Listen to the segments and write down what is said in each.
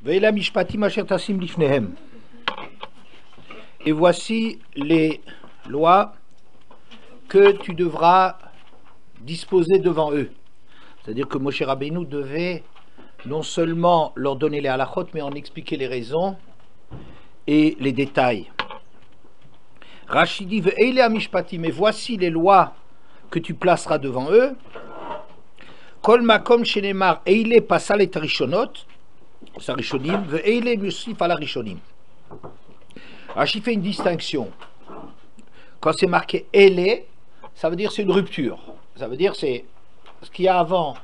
Ve'ela mishpatim asher tasim lifnehem. Et voici les lois que tu devras disposer devant eux. C'est-à-dire que Moshe Rabbeinu devait non seulement leur donner les halachot, mais en expliquer les raisons et les détails. Rashi dit ve'ele hamishpatim, et voici les lois que tu placeras devant eux. Kol makom shenemar eile pasal et rishonot, sarishonim, ve'ele musif ala rishonim. Rashi fait une distinction. Quand c'est marqué ele, ça veut dire c'est une rupture. Ça veut dire c'est ce qu'il y a avant,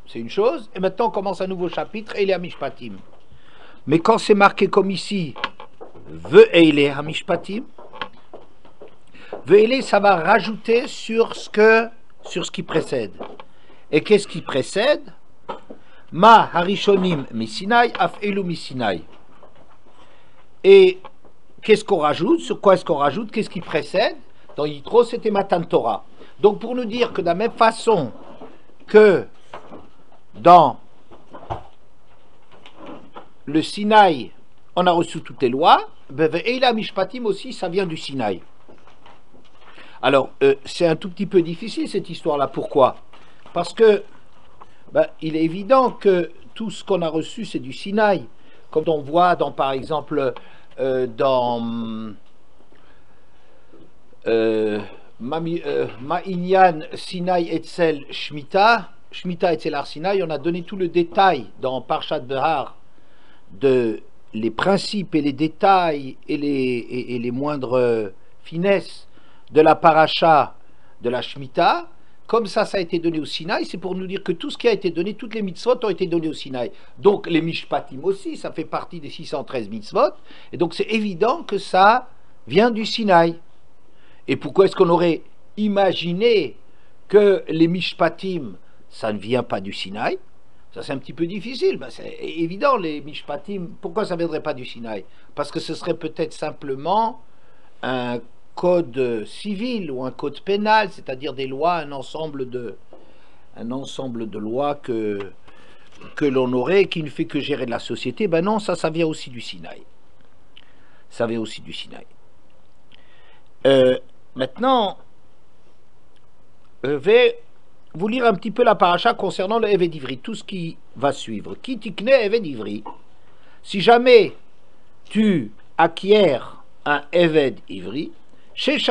c'est une chose, et maintenant on commence un nouveau chapitre, eile hamishpatim. Mais quand c'est marqué comme ici, ve'ele hamishpatim, ve'ele, ça va rajouter sur ce qui précède. Et qu'est-ce qui précède? Ma harishonim misinai af elu misinai. Et qu'est-ce qu'on rajoute? Sur quoi est-ce qu'on rajoute? Qu'est-ce qui précède? Dans Yitro, c'était Matan Torah. Donc pour nous dire que de la même façon que dans le Sinaï, on a reçu toutes les lois, ve'ela mishpatim aussi, ça vient du Sinaï. Alors, c'est un tout petit peu difficile cette histoire-là. Pourquoi? Parce que il est évident que tout ce qu'on a reçu, c'est du Sinaï. Comme on voit dans, par exemple, dans Ma'inyan Sinaï Etzel Shemitah, Shemitah Etzel Har Sinaï, on a donné tout le détail dans Parshat Behar de les principes et les détails et les moindres finesses de la paracha de la Shemitah. Comme ça a été donné au Sinaï, c'est pour nous dire que tout ce qui a été donné, toutes les mitzvot ont été données au Sinaï. Donc les mishpatim aussi, ça fait partie des 613 mitzvot, et donc c'est évident que ça vient du Sinaï. Et pourquoi est-ce qu'on aurait imaginé que les mishpatim, ça ne vient pas du Sinaï? Ça c'est un petit peu difficile, c'est évident, les mishpatim, pourquoi ça ne viendrait pas du Sinaï? Parce que ce serait peut-être simplement un code civil ou un code pénal, c'est-à-dire des lois, un ensemble de lois que l'on aurait, qui ne fait que gérer de la société. Ben non, ça vient aussi du Sinaï. Ça vient aussi du Sinaï. Maintenant, je vais vous lire un petit peu la paracha concernant le Eved Ivri, tout ce qui va suivre. Ki tikne Eved Ivri, si jamais tu acquiers un Eved Ivri, 6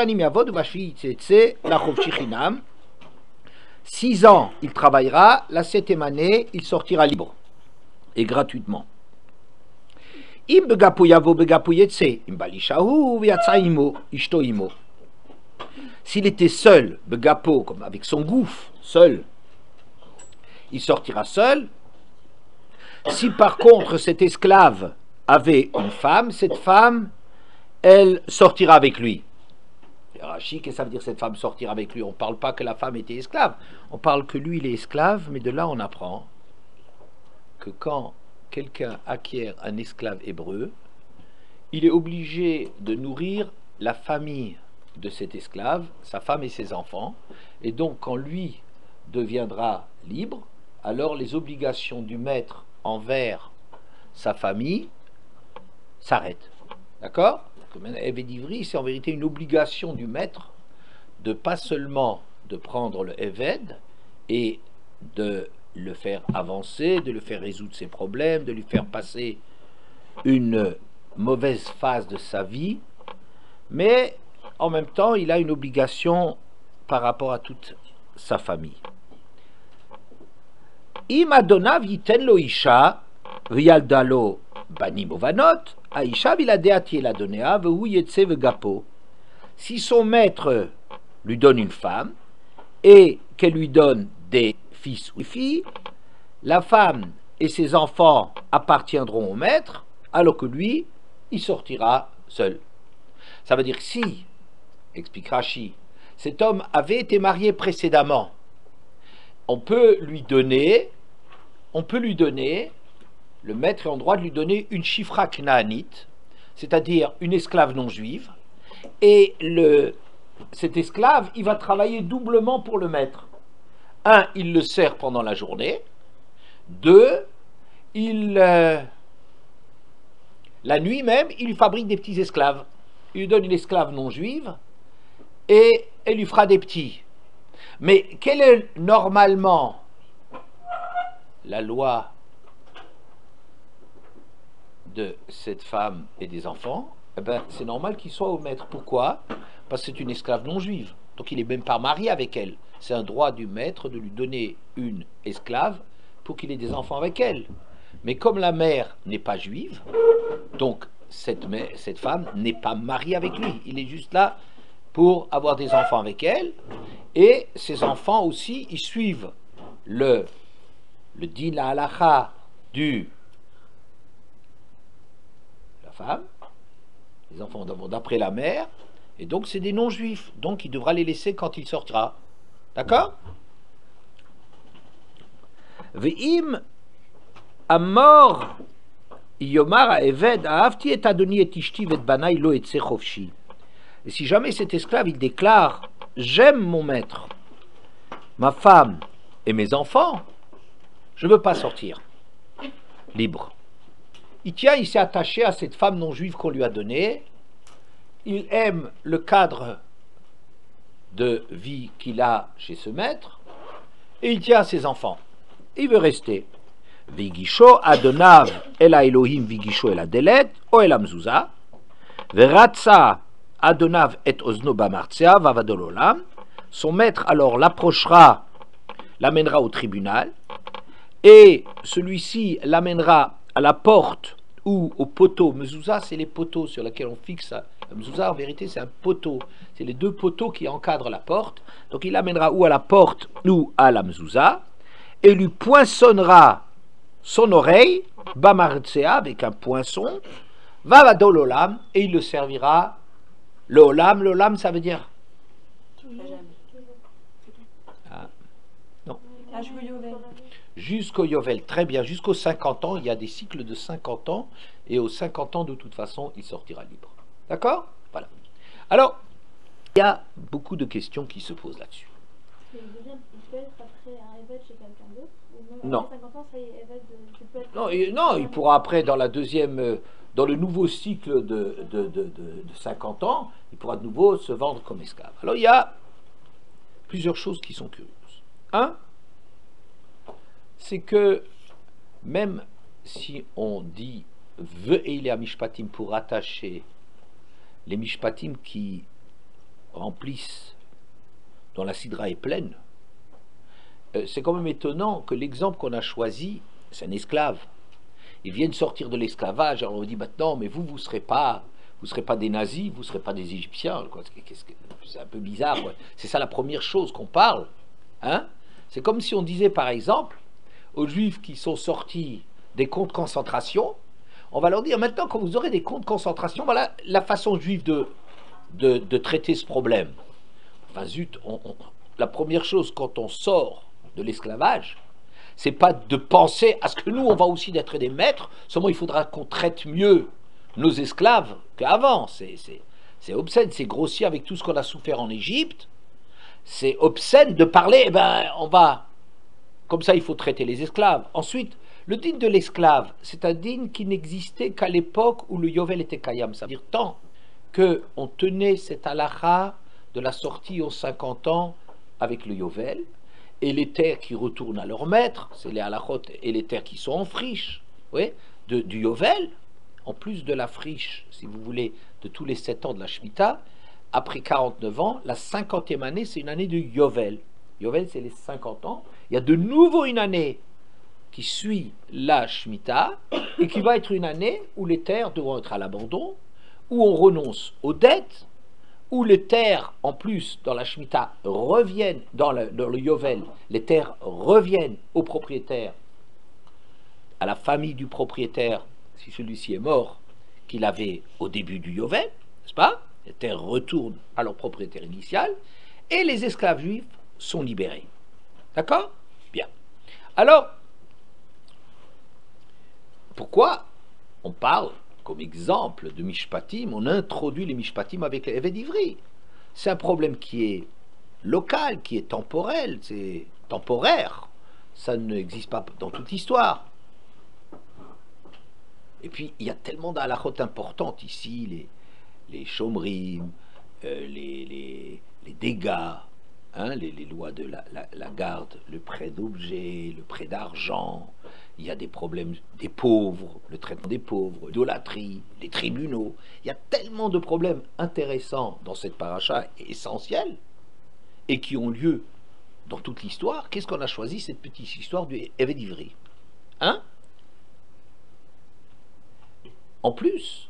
ans, il travaillera, la 7e année, il sortira libre et gratuitement. S'il était seul, begapo, comme avec son gouffre, seul, il sortira seul. Si par contre cet esclave avait une femme, cette femme, elle sortira avec lui. Rashi, qu'est-ce que ça veut dire cette femme sortira avec lui? On ne parle pas que la femme était esclave, on parle que lui il est esclave, mais de là on apprend que quand quelqu'un acquiert un esclave hébreu, il est obligé de nourrir la famille de cet esclave, sa femme et ses enfants, et donc quand lui deviendra libre, alors les obligations du maître envers sa famille s'arrêtent. D'accord? Eved Ivri, c'est en vérité une obligation du maître de pas seulement de prendre le Eved et de le faire avancer, de le faire résoudre ses problèmes, de lui faire passer une mauvaise phase de sa vie, mais en même temps, il a une obligation par rapport à toute sa famille. Im adonav yiten lo isha v'yalda lo banim ovanot, aisha viladeati eladonea vehu yetse vegapo. Si son maître lui donne une femme et qu'elle lui donne des fils ou filles, la femme et ses enfants appartiendront au maître, alors que lui, il sortira seul. Ça veut dire que si, explique Rashi, cet homme avait été marié précédemment, on peut lui donner, le maître est en droit de lui donner une chifra knaanite, c'est-à-dire une esclave non juive, et cet esclave, il va travailler doublement pour le maître. Il le sert pendant la journée. 2, il la nuit même, il lui fabrique des petits esclaves. Il lui donne une esclave non juive et elle lui fera des petits. Mais quelle est normalement la loi de cette femme et des enfants? Eh ben, c'est normal qu'il soit au maître. Pourquoi? Parce que c'est une esclave non juive. Donc il n'est même pas marié avec elle. C'est un droit du maître de lui donner une esclave pour qu'il ait des enfants avec elle. Mais comme la mère n'est pas juive, donc cette femme n'est pas mariée avec lui. Il est juste là pour avoir des enfants avec elle. Et ses enfants aussi, ils suivent le din la halacha de la femme. Les enfants d'après la mère. Et donc c'est des non-juifs. Donc il devra les laisser quand il sortira. D'accord? Ve'im amor yomar ha'eved ahavti et adoni et ishti vet banai lo etze chofshi. Et si jamais cet esclave il déclare j'aime mon maître, ma femme et mes enfants, je ne veux pas sortir libre. Il s'est attaché à cette femme non juive qu'on lui a donnée. Il aime le cadre de vie qu'il a chez ce maître et il tient à ses enfants. Il veut rester. Vigisho adonav el Elohim vigisho el adelet o el amzuza veratsa adonav et ozno bamartzia vavadol olam. Son maître alors l'approchera, l'amènera au tribunal et celui-ci l'amènera à la porte ou au poteau. Mezouza, c'est les poteaux sur lesquels on fixe ça. Mezouza, en vérité, c'est un poteau. C'est les deux poteaux qui encadrent la porte. Donc il l'amènera ou à la porte ou à la mezouza et lui poinçonnera son oreille, bamartsea, avec un poinçon, vavadol olam, et il le servira. Le olam, ça veut dire non. Jusqu'au Yovel, très bien, jusqu'aux 50 ans, il y a des cycles de 50 ans, et aux 50 ans, de toute façon, il sortira libre. D'accord? Voilà. Alors, il y a beaucoup de questions qui se posent là-dessus. Il peut être après un évêque chez quelqu'un d'autre? Non. 50 ans, ça y est, évêque Non, il pourra après, dans la deuxième, dans le nouveau cycle de 50 ans, il pourra de nouveau se vendre comme esclave. Alors, il y a plusieurs choses qui sont curieuses. Un, c'est que même si on dit Ve'eilea mishpatim pour rattacher les mishpatim qui remplissent, dont la sidra est pleine, c'est quand même étonnant que l'exemple qu'on a choisi, c'est un esclave. Ils viennent sortir de l'esclavage, alors on dit maintenant, mais vous serez pas des nazis, vous serez pas des Égyptiens, quoi. C'est un peu bizarre, quoi. C'est ça la première chose qu'on parle, hein. C'est comme si on disait par exemple aux Juifs qui sont sortis des camps de concentration, on va leur dire maintenant quand vous aurez des camps de concentration, voilà la façon juive de traiter ce problème. Enfin zut, la première chose quand on sort de l'esclavage, c'est pas de penser à ce que nous on va aussi être des maîtres, seulement il faudra qu'on traite mieux nos esclaves qu'avant. C'est obscène, c'est grossier avec tout ce qu'on a souffert en Égypte. C'est obscène de parler, on va, comme ça il faut traiter les esclaves. Ensuite, le din de l'esclave, c'est un din qui n'existait qu'à l'époque où le Yovel était Kayam. Ça veut dire tant qu'on tenait cette halakha de la sortie aux 50 ans avec le Yovel, et les terres qui retournent à leur maître, c'est les halachot et les terres qui sont en friche, oui, du Yovel, en plus de la friche, si vous voulez, de tous les 7 ans de la Shemitah. Après 49 ans, la 50e année, c'est une année de Yovel. Yovel, c'est les 50 ans. Il y a de nouveau une année qui suit la Shemitah et qui va être une année où les terres devront être à l'abandon, où on renonce aux dettes, où les terres, en plus, dans la Shemitah, reviennent, dans le Yovel, les terres reviennent aux propriétaires, à la famille du propriétaire, si celui-ci est mort, qu'il avait au début du Yovel, n'est-ce pas? Les terres retournent à leur propriétaire initial et les esclaves juifs sont libérés. D'accord? Bien. Alors, pourquoi on parle comme exemple de Mishpatim, on introduit les Mishpatim avec les Eved Ivri? C'est un problème qui est local, qui est temporel, c'est temporaire. Ça n'existe pas dans toute l'histoire. Et puis, il y a tellement d'halakhot importantes ici, les chomrim, les dégâts, hein, les lois de la garde, le prêt d'objets, le prêt d'argent. Il y a des problèmes des pauvres, le traitement des pauvres, l'idolâtrie, les tribunaux. Il y a tellement de problèmes intéressants dans cette paracha, essentiels, et qui ont lieu dans toute l'histoire. Qu'est-ce qu'on a choisi, cette petite histoire du Eved Ivri, hein? En plus,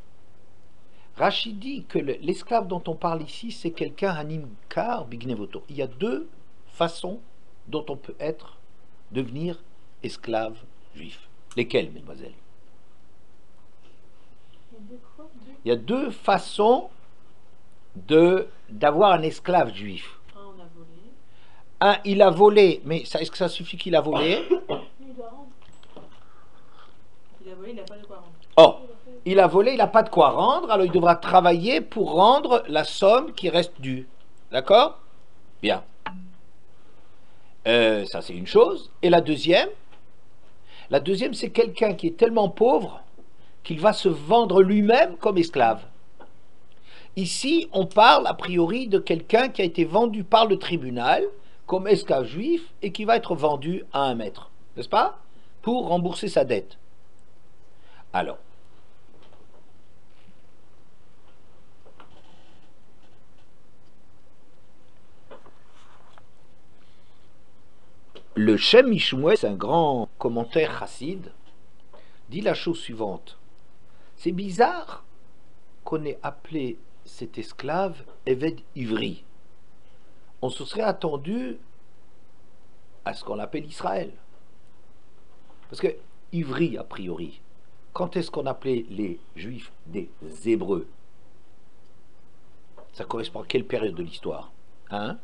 Rachid dit que l'esclave dont on parle ici, c'est quelqu'un Hanimkar Bignevoto. Il y a deux façons dont on peut devenir esclave juif. Lesquelles, mesdemoiselles? Il y a deux façons d'avoir un esclave juif. On a volé. Un, il a volé, mais est-ce que ça suffit qu'il a volé? Il doit rendre. Il a volé, il n'a pas de quoi rendre. Oh, il a volé, il n'a pas de quoi rendre, alors il devra travailler pour rendre la somme qui reste due. D'accord? Bien. Ça, c'est une chose. Et la deuxième, c'est quelqu'un qui est tellement pauvre qu'il va se vendre lui-même comme esclave. Ici, on parle a priori de quelqu'un qui a été vendu par le tribunal comme esclave juif et qui va être vendu à un maître, n'est-ce pas? Pour rembourser sa dette. Alors, le Shem Mishmuel, c'est un grand commentaire chassid, dit la chose suivante. C'est bizarre qu'on ait appelé cet esclave Eved Ivri. On se serait attendu à ce qu'on appelle Israël. Parce que Ivri, a priori, quand est-ce qu'on appelait les Juifs des Hébreux? Ça correspond à quelle période de l'histoire, hein?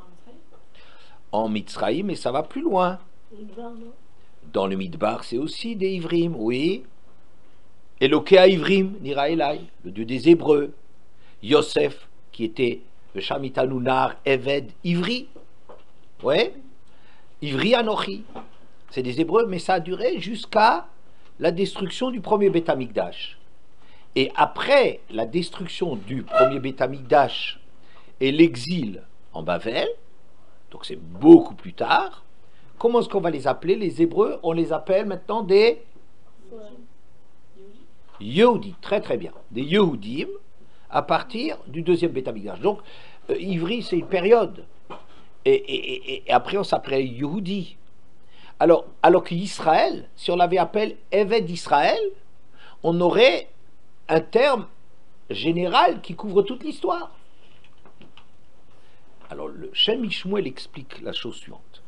En Mitzraïm, mais ça va plus loin. Dans le Midbar, c'est aussi des Ivrim, oui. Eloké Ivrim, Nira Elai, le dieu des Hébreux. Yosef, qui était le Shamitanonar Eved Ivri. Ouais. Ivri Anochi. C'est des Hébreux, mais ça a duré jusqu'à la destruction du premier Beth Amikdash. Et après la destruction du premier Beth Amikdash et l'exil en Bavel, donc c'est beaucoup plus tard, comment est-ce qu'on va les appeler, les Hébreux? On les appelle maintenant des Yehudi, très très bien, des Yehudim, à partir du deuxième Beth Amikdash. Donc, Ivri, c'est une période. Et après, on s'appelait Yehudi. Alors qu'Israël, si on l'avait appelé Eved Israël, on aurait un terme général qui couvre toute l'histoire. Alors, le Shem Mishmuel explique la chose suivante.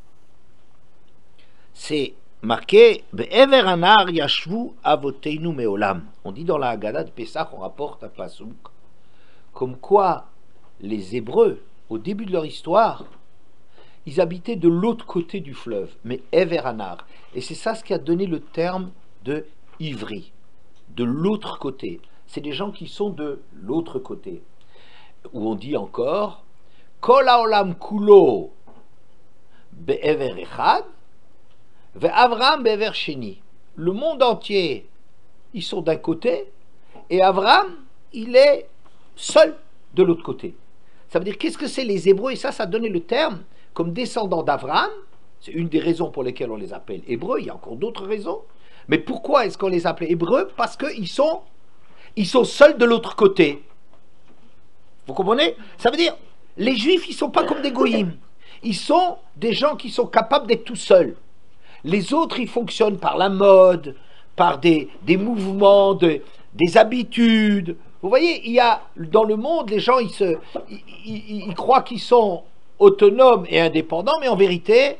C'est marqué Be'ever anar yashvu avoteinu meolam. On dit dans la Haggadah de Pessah, on rapporte un pasouk, comme quoi les Hébreux, au début de leur histoire, ils habitaient de l'autre côté du fleuve, mais Ever anar. Et c'est ça ce qui a donné le terme de Ivri, de l'autre côté. C'est des gens qui sont de l'autre côté. Où on dit encore Kol haolam kulo be'ever echad ve'Avram be'ever sheni. Le monde entier, ils sont d'un côté, et Avram, il est seul de l'autre côté. Ça veut dire, qu'est-ce que c'est les Hébreux? Et ça a donné le terme, comme descendants d'Avram. C'est une des raisons pour lesquelles on les appelle Hébreux. Il y a encore d'autres raisons. Mais pourquoi est-ce qu'on les appelle Hébreux? Parce qu'ils sont seuls de l'autre côté. Vous comprenez? Ça veut dire, les Juifs, ils ne sont pas comme des goïms. Ils sont des gens qui sont capables d'être tout seuls. Les autres, ils fonctionnent par la mode, par des mouvements, des habitudes. Vous voyez, il y a dans le monde, les gens, ils croient qu'ils sont autonomes et indépendants, mais en vérité,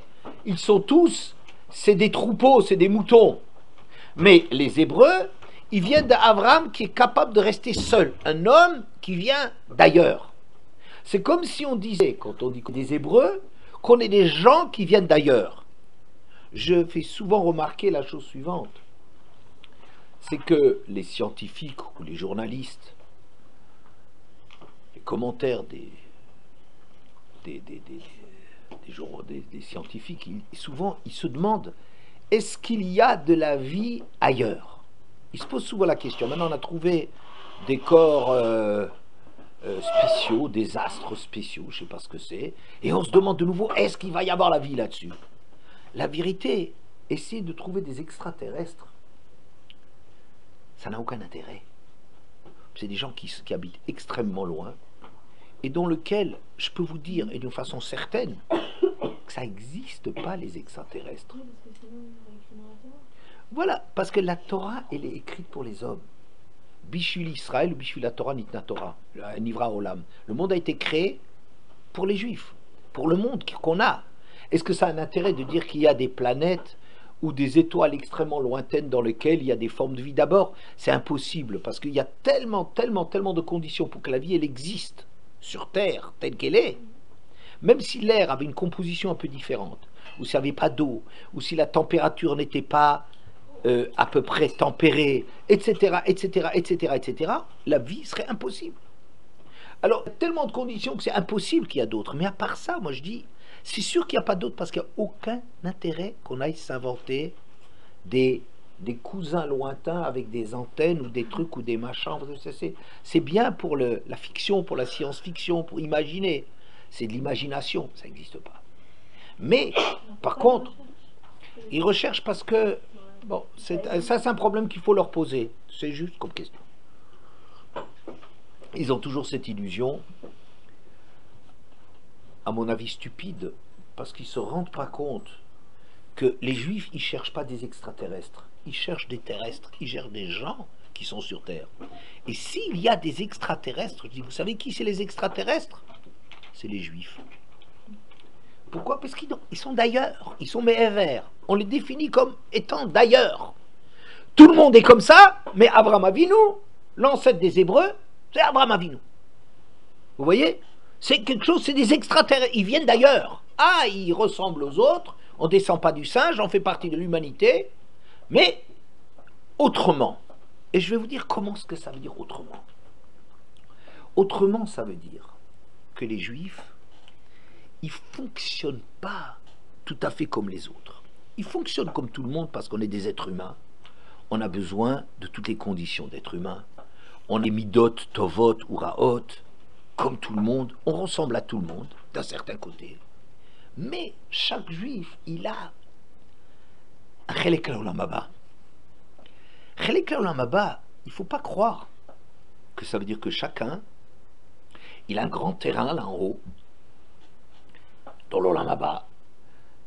ils sont tous, c'est des troupeaux, c'est des moutons. Mais les Hébreux, ils viennent d'Avram qui est capable de rester seul, un homme qui vient d'ailleurs. C'est comme si on disait, quand on dit des Hébreux, qu'on est des gens qui viennent d'ailleurs. Je fais souvent remarquer la chose suivante, c'est que les scientifiques ou les journalistes, les commentaires des scientifiques, souvent ils se demandent, est-ce qu'il y a de la vie ailleurs? Il se pose souvent la question. Maintenant, on a trouvé des corps spéciaux, des astres spéciaux, je ne sais pas ce que c'est, et on se demande de nouveau, est-ce qu'il va y avoir la vie là-dessus? La vérité, essayer de trouver des extraterrestres, ça n'a aucun intérêt. C'est des gens qui habitent extrêmement loin, et dans lequel, je peux vous dire, et d'une façon certaine, que ça n'existe pas, les extraterrestres. Oui, parce que sinon, il est écrit dans la Torah. Voilà, parce que la Torah, elle est écrite pour les hommes. Bishul Israël ou Bishul la Torah, Nitna Torah, Nivra Olam. Le monde a été créé pour les Juifs, pour le monde qu'on a. Est-ce que ça a un intérêt de dire qu'il y a des planètes ou des étoiles extrêmement lointaines dans lesquelles il y a des formes de vie? D'abord, c'est impossible, parce qu'il y a tellement de conditions pour que la vie, elle existe sur Terre, telle qu'elle est. Même si l'air avait une composition un peu différente, ou s'il n'y avait pas d'eau, ou si la température n'était pas à peu près tempérée, etc., la vie serait impossible. Alors, il y a tellement de conditions que c'est impossible qu'il y a d'autres. Mais à part ça, moi je dis, c'est sûr qu'il n'y a pas d'autres, parce qu'il n'y a aucun intérêt qu'on aille s'inventer des cousins lointains avec des antennes ou des trucs ou des machins. C'est bien pour la fiction, pour la science-fiction, pour imaginer. C'est de l'imagination, ça n'existe pas. Mais, par contre, ils recherchent parce que, bon, ça c'est un problème qu'il faut leur poser. C'est juste comme question. Ils ont toujours cette illusion, à mon avis stupide, parce qu'ils ne se rendent pas compte que les Juifs, ils ne cherchent pas des extraterrestres. Ils cherchent des terrestres, ils cherchent des gens qui sont sur Terre. Et s'il y a des extraterrestres, je dis, vous savez qui c'est les extraterrestres? C'est les Juifs. Pourquoi? Parce qu'ils sont d'ailleurs, ils sont méhévers. On les définit comme étant d'ailleurs. Tout le monde est comme ça, mais Abraham Avinu, l'ancêtre des Hébreux, c'est Abraham Avinu. Vous voyez? C'est quelque chose, c'est des extraterrestres, ils viennent d'ailleurs. Ah, ils ressemblent aux autres, on ne descend pas du singe, on fait partie de l'humanité, mais autrement. Et je vais vous dire comment ce que ça veut dire autrement. Autrement, ça veut dire que les Juifs, ils ne fonctionnent pas tout à fait comme les autres. Ils fonctionnent comme tout le monde parce qu'on est des êtres humains. On a besoin de toutes les conditions d'être humain. On est midot, tovot ou raot, comme tout le monde. On ressemble à tout le monde, d'un certain côté. Mais chaque Juif, il a un chelek haolam haba. Chelek haolam haba, il ne faut pas croire que ça veut dire que chacun, il a un grand terrain là en haut, dans l'olam haba,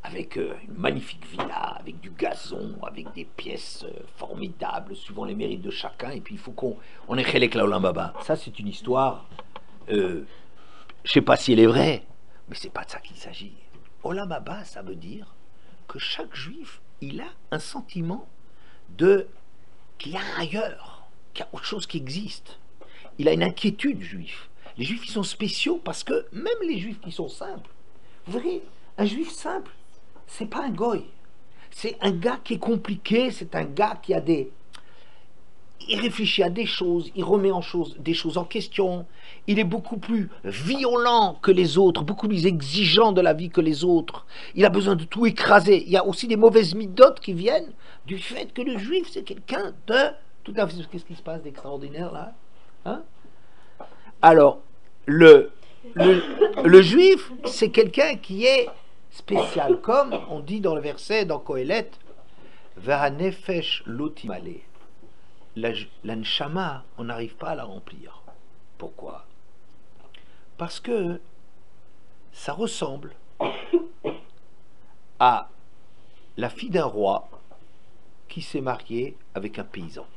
avec une magnifique villa, avec du gazon, avec des pièces formidables, suivant les mérites de chacun, et puis il faut qu'on ait chelek haolam haba. Ça, c'est une histoire, je ne sais pas si elle est vraie, mais c'est pas de ça qu'il s'agit. Olam haba, ça veut dire que chaque Juif, il a un sentiment qu'il y a un ailleurs, qu'il y a autre chose qui existe. Il a une inquiétude, Juif. Les Juifs, ils sont spéciaux parce que même les Juifs qui sont simples, vous verrez, un Juif simple, c'est pas un goy. C'est un gars qui est compliqué, c'est un gars qui a il réfléchit à des choses, il remet des choses en question, il est beaucoup plus violent que les autres, beaucoup plus exigeant de la vie que les autres, il a besoin de tout écraser. Il y a aussi des mauvaises midotes qui viennent du fait que le Juif, c'est quelqu'un de tout à fait... Qu'est-ce qui se passe d'extraordinaire là, hein? Alors, le Juif, c'est quelqu'un qui est spécial, comme on dit dans le verset, dans Kohelet, Vahanefesh lotimale. La neshama, on n'arrive pas à la remplir. Pourquoi? Parce que ça ressemble à la fille d'un roi qui s'est mariée avec un paysan.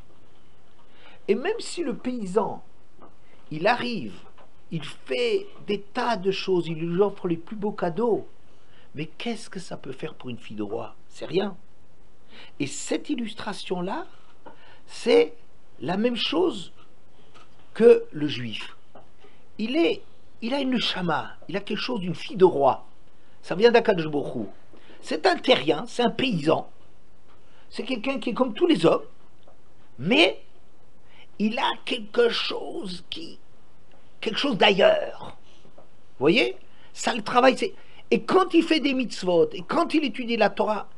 Et même si le paysan, il arrive, il fait des tas de choses, il lui offre les plus beaux cadeaux, mais qu'est-ce que ça peut faire pour une fille de roi? C'est rien. Et cette illustration-là, c'est la même chose que le Juif. Il a une neshama, il a quelque chose d'une fille de roi. Ça vient d'Akadosh Baruch Hu. C'est un terrien, c'est un paysan, c'est quelqu'un qui est comme tous les hommes, mais il a quelque chose d'ailleurs. Vous voyez? Ça, le travail, c'est... Et quand il fait des mitzvot, et quand il étudie la Torah,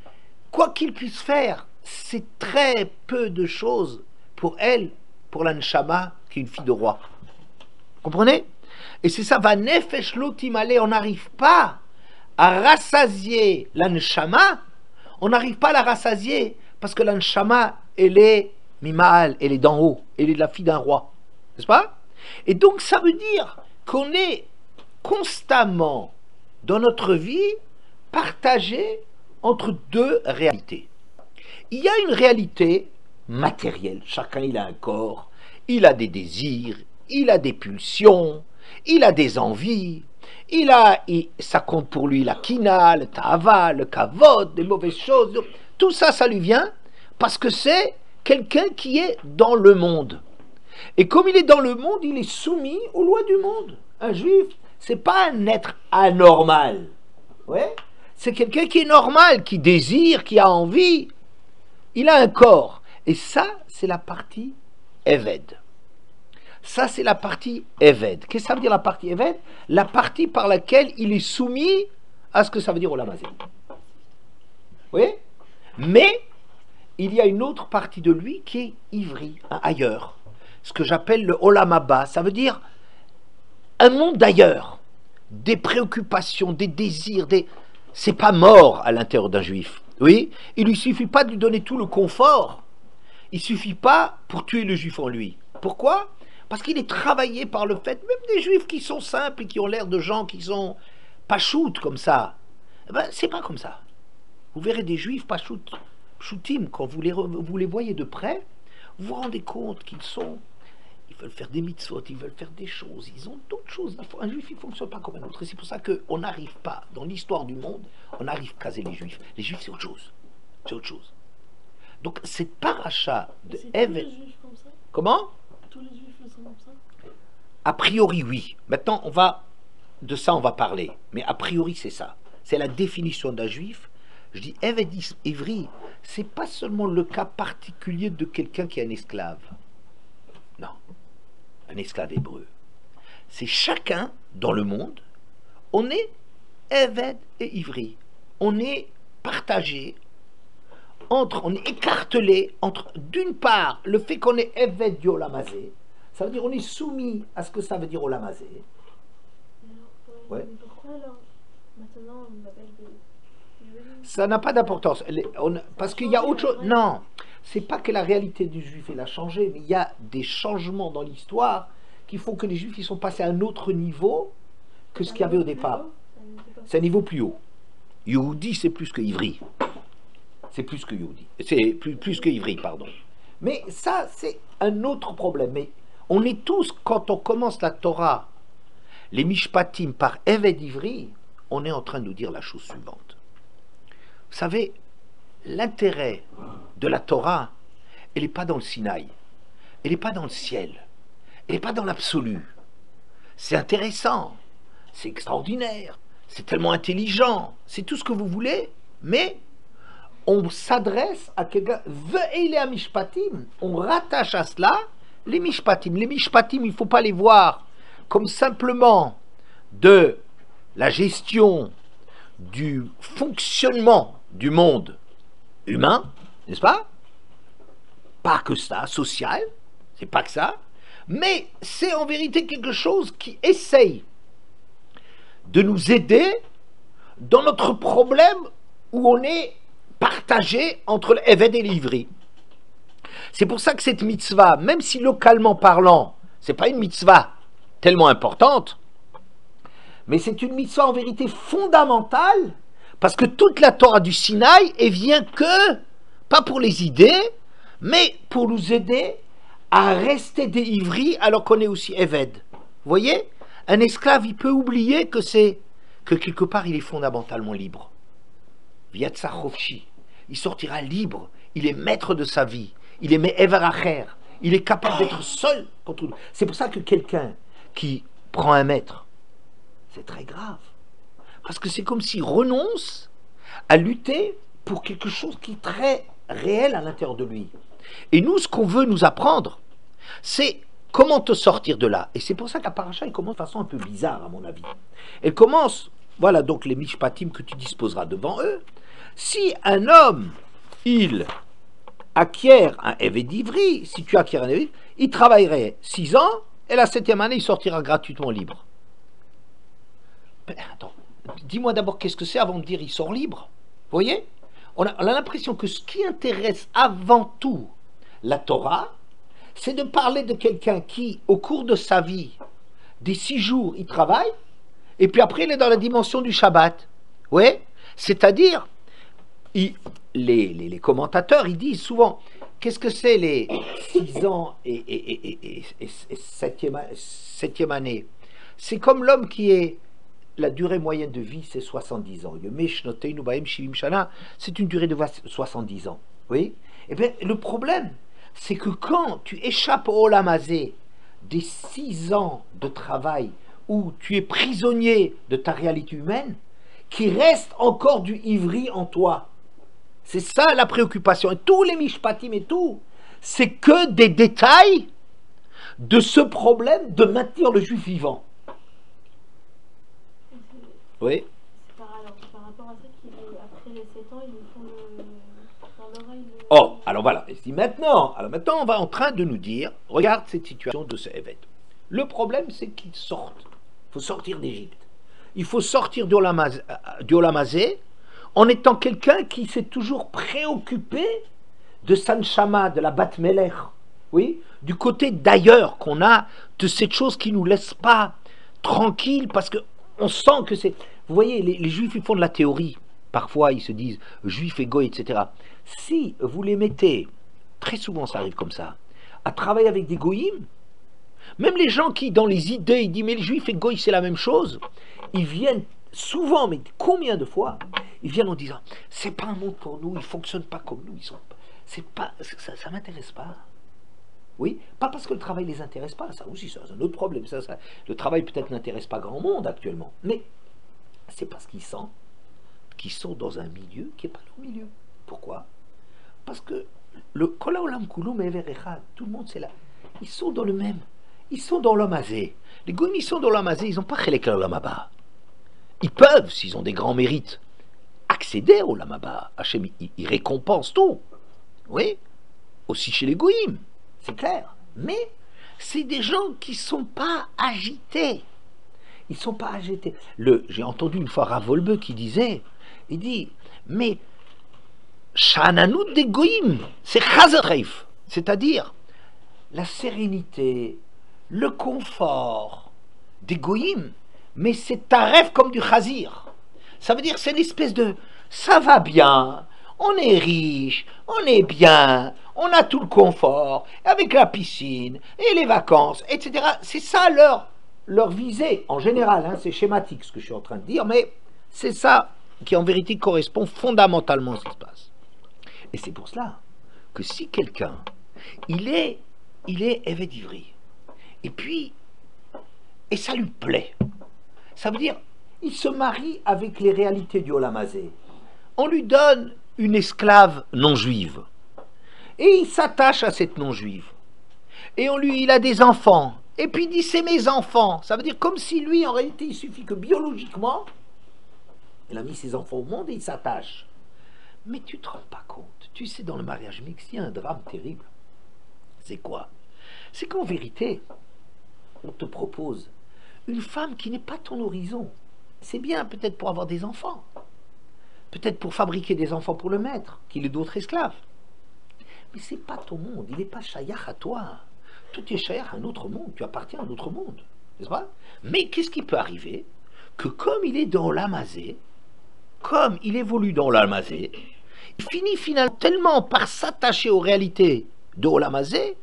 quoi qu'il puisse faire, c'est très peu de choses pour elle, pour la neshama, qui est une fille de roi. Vous comprenez? Et c'est ça, va nefesh lo timale, on n'arrive pas à rassasier la neshama, on n'arrive pas à la rassasier, parce que la neshama, elle est mima'al, elle est d'en haut, elle est la fille d'un roi, n'est-ce pas? Et donc ça veut dire qu'on est constamment dans notre vie partagé entre deux réalités. Il y a une réalité matérielle, chacun il a un corps, il a des désirs, il a des pulsions, il a des envies, ça compte pour lui la kina, le ta'ava, le kavod, des mauvaises choses, tout ça, ça lui vient parce que c'est quelqu'un qui est dans le monde. Et comme il est dans le monde, il est soumis aux lois du monde. Un juif, c'est pas un être anormal. Ouais? C'est quelqu'un qui est normal, qui désire, qui a envie. Il a un corps. Et ça, c'est la partie Eved. Ça, c'est la partie Eved. Qu'est-ce que ça veut dire la partie Eved? La partie par laquelle il est soumis à ce que ça veut dire Olam Hazé. Oui? Mais il y a une autre partie de lui qui est ivri, ailleurs. Ce que j'appelle le Olam Haba. Ça veut dire un monde d'ailleurs. Des préoccupations, des désirs, c'est pas mort à l'intérieur d'un juif. Oui? Il lui suffit pas de lui donner tout le confort. Il suffit pas pour tuer le juif en lui. Pourquoi? Parce qu'il est travaillé par le fait, même des juifs qui sont simples et qui ont l'air de gens qui sont pas choutes comme ça. Eh ben, c'est pas comme ça. Vous verrez des juifs pas choutim, quand vous les voyez de près, vous vous rendez compte qu'ils veulent faire des mitzvot, ils veulent faire des choses, ils ont d'autres choses. Un juif, il ne fonctionne pas comme un autre. Et c'est pour ça qu'on n'arrive pas, dans l'histoire du monde, on n'arrive qu'à caser les juifs. Les juifs, c'est autre chose. C'est autre chose. Donc, cette paracha de Eved. Tous les juifs comme ça? Comment? Tous les juifs le sont comme ça? A priori, oui. Maintenant, de ça, on va parler. Mais a priori, c'est ça. C'est la définition d'un juif. Je dis Eved Ivri, c'est pas seulement le cas particulier de quelqu'un qui est un esclave. Non. Un esclave hébreu. C'est chacun dans le monde, on est Eved et Ivri. On est partagé, on est écartelé entre, d'une part, le fait qu'on est Eved du Olam Hazé, ça veut dire on est soumis à ce que ça veut dire Olam Hazé. Ouais. Pourquoi alors, maintenant, on m'appelle des... Ça n'a pas d'importance. Parce qu'il y a autre chose. Non, c'est pas que la réalité du juif elle a changé, mais il y a des changements dans l'histoire qui font que les juifs ils sont passés à un autre niveau que ce qu'il y avait au départ. C'est un niveau plus haut. Yehudi, c'est plus que Ivri. C'est plus que Yehudi. C'est plus que Ivri, pardon. Mais ça, c'est un autre problème. Mais on est tous, quand on commence la Torah, les Mishpatim par Eved Ivri, on est en train de nous dire la chose suivante. Vous savez, l'intérêt de la Torah, elle n'est pas dans le Sinaï, elle n'est pas dans le ciel, elle n'est pas dans l'absolu. C'est intéressant, c'est extraordinaire, c'est tellement intelligent, c'est tout ce que vous voulez, mais on s'adresse à quelqu'un, ve'ele mishpatim, on rattache à cela les mishpatim. Les mishpatim, il ne faut pas les voir comme simplement de la gestion du fonctionnement du monde humain, n'est-ce pas? Pas que ça, social, c'est pas que ça, mais c'est en vérité quelque chose qui essaye de nous aider dans notre problème où on est partagé entre l'Eved et l'Ivri. C'est pour ça que cette mitzvah, même si localement parlant, c'est pas une mitzvah tellement importante, mais c'est une mitzvah en vérité fondamentale, parce que toute la Torah du Sinaï, elle vient que, pas pour les idées, mais pour nous aider à rester des ivris alors qu'on est aussi Eved. Vous voyez? Un esclave, il peut oublier que quelque part, il est fondamentalement libre. Viatsa Chofshi. Il sortira libre. Il est maître de sa vie. Il est Me'ever Acher. Il est capable d'être seul contre nous. C'est pour ça que quelqu'un qui prend un maître, c'est très grave. Parce que c'est comme s'il renonce à lutter pour quelque chose qui est très réel à l'intérieur de lui. Et nous, ce qu'on veut nous apprendre, c'est comment te sortir de là. Et c'est pour ça qu'à Paracha, il commence de façon un peu bizarre, à mon avis. Elle commence, voilà donc les mishpatim que tu disposeras devant eux. Si un homme, il acquiert un Eved Ivri, si tu acquiers un Eved, il travaillerait 6 ans, et la 7e année, il sortira gratuitement libre. Ben, attends, dis-moi d'abord qu'est-ce que c'est avant de dire il sort libre. Vous voyez, on a l'impression que ce qui intéresse avant tout la Torah, c'est de parler de quelqu'un qui, au cours de sa vie, des 6 jours, il travaille, et puis après, il est dans la dimension du Shabbat. Oui, c'est-à-dire, les commentateurs, ils disent souvent, qu'est-ce que c'est les 6 ans et 7e année? C'est comme l'homme qui est, la durée moyenne de vie, c'est 70 ans. C'est une durée de 70 ans. Oui. Eh bien, le problème, c'est que quand tu échappes au Olam Hazé des 6 ans de travail où tu es prisonnier de ta réalité humaine, qu'il reste encore du ivri en toi. C'est ça la préoccupation. Et tous les mishpatim et tout, c'est que des détails de ce problème de maintenir le juif vivant. Oui. Par rapport à ça, après les 7 ans, ils nous font dans l'oreille. Oh, alors voilà. Et maintenant, on va en train de nous dire, regarde cette situation de ce Eved. Le problème, c'est qu'ils sortent. Il faut sortir d'Égypte. Il faut sortir du Olam Hazé en étant quelqu'un qui s'est toujours préoccupé de Sanshama, de la Bat Melech. Oui, du côté d'ailleurs qu'on a, de cette chose qui ne nous laisse pas tranquille parce qu'on sent que c'est... Vous voyez, les juifs, ils font de la théorie. Parfois, ils se disent juifs égaux, etc. Si vous les mettez, très souvent ça arrive comme ça, à travailler avec des goïms, même les gens qui, dans les idées, ils disent mais les juifs et goïs c'est la même chose, ils viennent souvent, mais combien de fois, ils viennent en disant c'est pas un monde pour nous, ils fonctionnent pas comme nous, c'est pas, ça m'intéresse pas. Oui, pas parce que le travail les intéresse pas, ça aussi c'est un autre problème. Le travail peut-être n'intéresse pas grand monde actuellement, mais c'est parce qu'ils sentent qu'ils sont dans un milieu qui n'est pas leur milieu. Pourquoi? Parce que le Kol Haolam Kulu Me'ever Echad, tout le monde c'est là. Ils sont dans le même. Ils sont dans l'Olam Hazé. Les Goïms, ils sont dans l'Olam Hazé, ils n'ont pas Chelek l'Olam Haba. Ils peuvent, s'ils ont des grands mérites, accéder au Olam Haba. Hachem, il récompense tout. Oui, aussi chez les Goïms, c'est clair. Mais c'est des gens qui ne sont pas agités. Ils ne sont pas agités. J'ai entendu une fois Rav Wolbe qui disait, il dit, mais Sha'ananout des Goïms, c'est Chazareif, c'est-à-dire la sérénité, le confort des Goïms, mais c'est un rêve comme du Chazir. Ça veut dire c'est une espèce de ça va bien, on est riche, on est bien, on a tout le confort, avec la piscine et les vacances, etc. C'est ça leur visée, en général, hein, c'est schématique ce que je suis en train de dire, mais c'est ça qui en vérité correspond fondamentalement à ce qui se passe. Et c'est pour cela que si quelqu'un, il est Eved Ivri, et ça lui plaît, ça veut dire, il se marie avec les réalités du Olam Hazé, on lui donne une esclave non-juive, et il s'attache à cette non-juive, et il a des enfants, et puis il dit c'est mes enfants, ça veut dire comme si lui, en réalité, il suffit que biologiquement, il a mis ses enfants au monde et il s'attache. Mais tu ne te rends pas compte, tu sais, dans le mariage mixte, il y a un drame terrible. C'est quoi? C'est qu'en vérité, on te propose une femme qui n'est pas ton horizon. C'est bien peut-être pour avoir des enfants, peut-être pour fabriquer des enfants pour le maître, qu'il ait d'autres esclaves. Mais c'est pas ton monde, il n'est pas shayach à toi. Toi, tu es shayach à un autre monde, tu appartiens à un autre monde, n'est-ce pas? Mais qu'est-ce qui peut arriver? Que comme il est dans l'Olam Hazé, comme il évolue dans l'Olam Hazé, il finit finalement tellement par s'attacher aux réalités de Olam Hazé,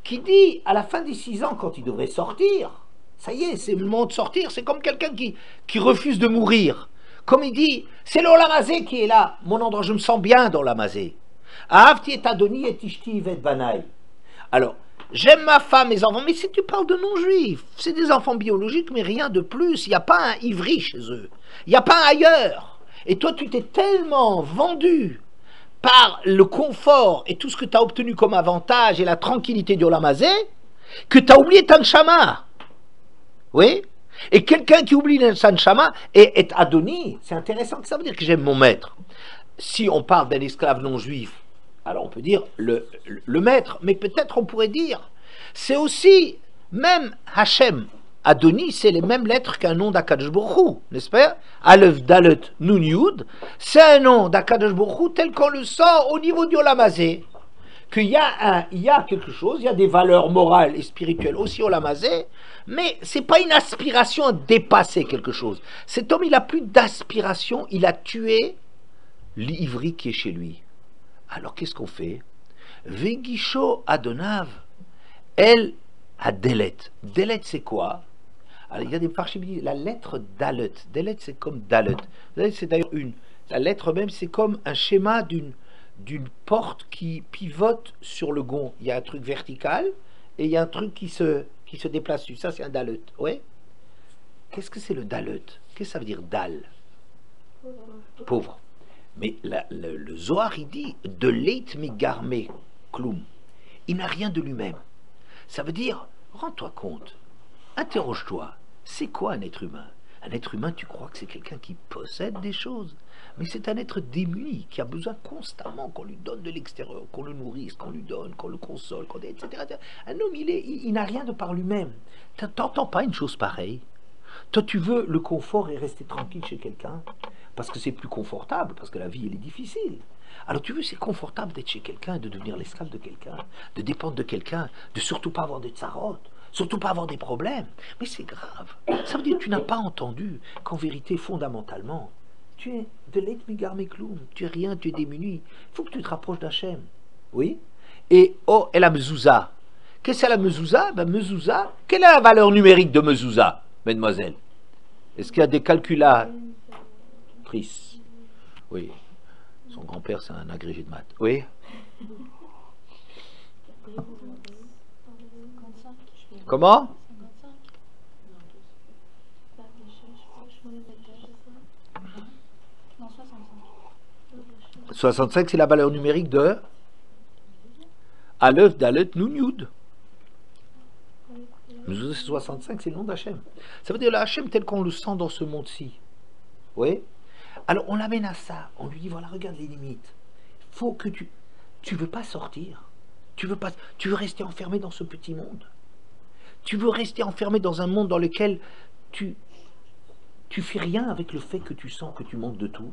qu'il dit à la fin des 6 ans, quand il devrait sortir, ça y est, c'est le moment de sortir, c'est comme quelqu'un qui refuse de mourir. Comme il dit, c'est l'Olam Hazé qui est là, mon endroit, je me sens bien dans l'Olam Hazé. Ahavti et Adoni et Ishti et Banaï. Alors, j'aime ma femme, mes enfants, mais si tu parles de non-juifs, c'est des enfants biologiques, mais rien de plus, il n'y a pas un ivri chez eux, il n'y a pas un ailleurs. Et toi, tu t'es tellement vendu par le confort et tout ce que tu as obtenu comme avantage et la tranquillité du Olam Hazé, que tu as oublié ta neshama. Oui? Et quelqu'un qui oublie sa neshama est Adoni, c'est intéressant que ça veut dire que j'aime mon maître. Si on parle d'un esclave non juif, Alors on peut dire le maître, mais peut-être on pourrait dire, c'est aussi, même Hachem, Adoni, c'est les mêmes lettres qu'un nom d'Akadosh Baruch Hu, n'est-ce pas? Aleph, Dalet, Nun, Yud, c'est un nom d'Akadosh Baruch Hu tel qu'on le sent au niveau du Olam Hazé, qu'il y a quelque chose, il y a des valeurs morales et spirituelles aussi au Olam Hazé, mais c'est pas une aspiration à dépasser quelque chose. Cet homme, il a plus d'aspiration, il a tué l'ivri qui est chez lui. Alors qu'est-ce qu'on fait? Vegisho Adonav, El Adelet. Delet c'est quoi? Alors il y a des parchis qui disent la lettre Dalet. Delet c'est comme Dalet. Dalet c'est d'ailleurs la lettre même c'est comme un schéma d'une porte qui pivote sur le gond. Il y a un truc vertical et il y a un truc qui se déplace dessus. Ça c'est un Dalet. Ouais. Qu'est-ce que c'est le Dalet? Qu'est-ce que ça veut dire Dal? Pauvre. Mais le Zohar, il dit de leit migarme kloum. Il n'a rien de lui-même. Ça veut dire, rends-toi compte, interroge-toi, c'est quoi un être humain? Un être humain, tu crois que c'est quelqu'un qui possède des choses, mais c'est un être démuni qui a besoin constamment qu'on lui donne de l'extérieur, qu'on le nourrisse, qu'on lui donne, qu'on le console, etc. Un homme, il n'a rien de par lui-même. T'entends pas une chose pareille? Toi, tu veux le confort et rester tranquille chez quelqu'un parce que c'est plus confortable, parce que la vie, elle est difficile. Alors tu veux, c'est confortable d'être chez quelqu'un, de devenir l'esclave de quelqu'un, de dépendre de quelqu'un, de surtout pas avoir des tsarotes, surtout pas avoir des problèmes. Mais c'est grave. Ça veut dire que tu n'as pas entendu qu'en vérité, fondamentalement, tu es de l'etmigar mekloum, tu es rien, tu es démuni. Il faut que tu te rapproches d'Hachem. Oui? Et oh, et la mezouza. Qu'est-ce que c'est la mezouza? Ben, mezouza, quelle est la valeur numérique de mezouza, mademoiselle? Est-ce qu'il y a des calculatrices? Oui. Son grand-père, c'est un agrégé de maths. Oui? Comment? 65, c'est la valeur numérique de Aleph, Dalet, Nun, Yud. 65, c'est le nom d'Hachem. Ça veut dire le Hachem tel qu'on le sent dans ce monde-ci. Oui? Alors on l'amène à ça. On lui dit, voilà, regarde les limites. Faut que tu veux pas sortir. Tu veux rester enfermé dans ce petit monde. Tu veux rester enfermé dans un monde dans lequel tu fais rien avec le fait que tu sens que tu manques de tout.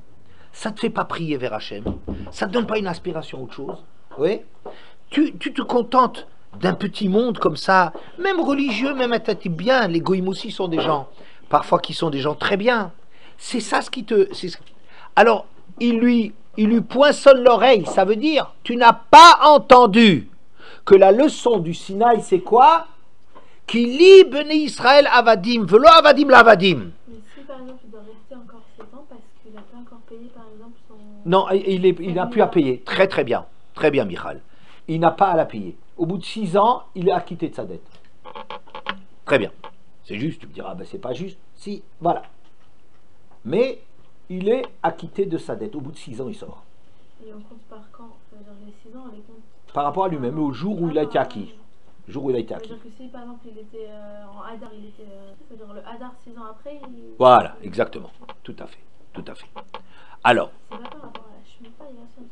Ça te fait pas prier vers Hachem. Ça te donne pas une aspiration à autre chose. Oui? Tu te contentes d'un petit monde comme ça, même religieux, même athée bien. Les goïms aussi sont des gens, parfois qui sont des gens très bien. C'est ça ce qui te... Alors, il lui poinçonne l'oreille. Ça veut dire, tu n'as pas entendu que la leçon du Sinaï, c'est quoi? Qui lit Bnei Israël avadim, velo avadim l'avadim. Mais si par exemple il doit rester encore 7 ans parce qu'il n'a pas encore payé par exemple son... Non, il n'a plus à payer. Très très bien. Très bien, Michal. Il n'a pas à la payer. Au bout de 6 ans, il est acquitté de sa dette. Très bien. C'est juste, tu me diras, ben c'est pas juste. Si, voilà. Mais il est acquitté de sa dette. Au bout de 6 ans, il sort. Et on compte par quand? C'est-à-dire les 6 ans, on les compte... Par rapport à lui-même, au jour où il a été acquis. Le jour où il a été acquis. C'est-à-dire que si par exemple il était en Hadar, il était... c'est-à-dire le Hadar 6 ans après, Voilà, exactement. Tout à fait. Tout à fait. Alors... C'est pas par rapport à la Shemitah, il y a ça.